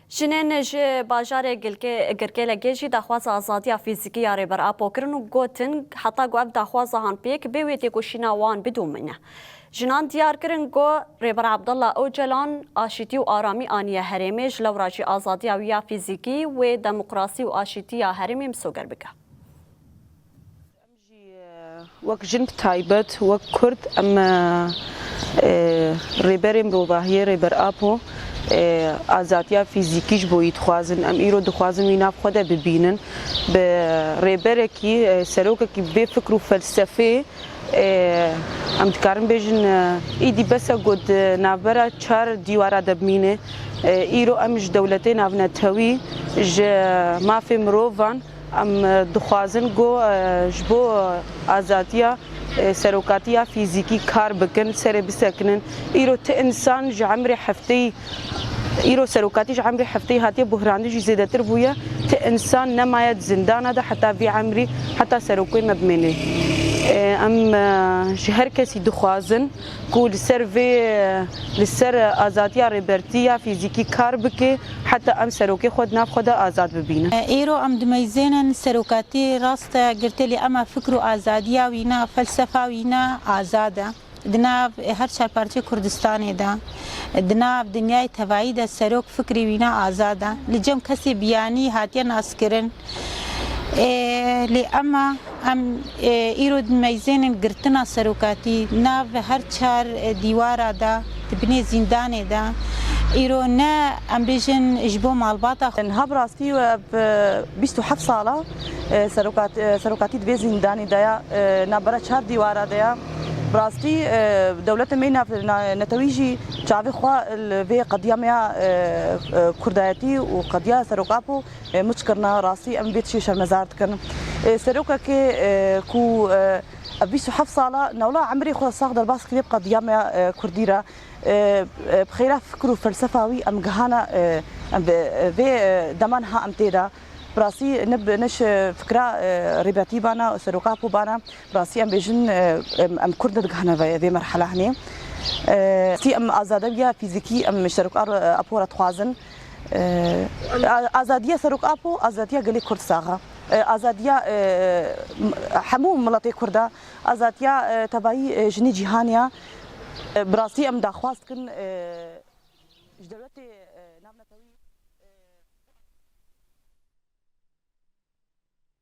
جنین ج باجار گرگل گیجی دخواز آزادی فیزیکی یاری بر آپو کرن و گوتن حتی گواب دخواز هان پیک بیویتی کشینا وان بدومنه. جنان دیار کرن گو ریبر عبدالله اوجلان آشتی و آرامی آنیه هرمیج لوراجی آزادی ویا فیزیکی و دموکراسی و آشتی هرمی مسوگر بکه. وەک ژن تایبەت وەک کورد ئەم ڕێبەرێ مرۆڤاهیە ڕێبەر ئاپۆ ئازادیا فیزیکیش بۆی دخوازن ئەم ئیرۆ دخوازن وی ناوخۆدا ببینن بە ڕێبەرێکی سەرۆکێکی بێ فکر و فەلسەفێ ئەم دکارن بێژن ئیدی بەسە گوت ناوبەرە چار دیوارە دەبمینێ ئیرۆ ئەمش دەولەتەی ناونەتەوی ژە مافێ مرۆڤان ام دخوازن گو جبو آزادیا سروکاتیا فیزیکی کار بکن سر بسکنن ایرو ت انسان جعمر هفته ایرو سروکاتی جعمر هفته هاتی بحرانی جی زیاده تر بویا ت انسان نماید زندان ده حتی بی عمری حتی سروکی مبمنه ام هر کسی دخوازن کو لسر آزادیا ریبرتیا فیزیکی کار بکه حتی ام سروکی خود ناف خود آزاد ببینه ایرو ام دمیزنن سروکاتی راست گرتلی اما فکر و آزادیا وینا فلسفه وینا آزاده دناب هر چهار پارچه کردستان ده دناب دنیای توایی ده سروک فکری وینا آزاده لجم کسی بیانی هاتیه ناس کرن لی اما ام ایرو دمیزنن گرتنا سروکاتی ناو هر چهار دیواره ده تبنی زندان ده ایرو نه ام بیشن اجبو مالباتا انها براستی و 27 ساله سروکاتی دوی زندانی دیا نبره چهار دیواره دیا براستی دولت مینا نتویجی چاوی خوا في قضيه میا كردایتی و قضيه سروکاپو مشكرنا راسي ام بيت شي شرمزارت كن سروكا كي كو 27 ساله نولا عمري خو صاغ درباس كليب قضيه میا كرديره بخيره فكر فلسفاوي ام جهانا في دمانها ام تيدا براسي نب نش فكره رباطي بانا سروكابو بانا براسي ام بيجن ام كرد دغهنا في مرحله هني سي ام ازاديه فيزيكي ام شروك ابورا توازن ازاديه سروك ابو ازاديه قلي كرد ساغه ازاديه حمو ملاتي كردا ازاديه تبعي جني جهانيا براسي ام داخواست كن دولت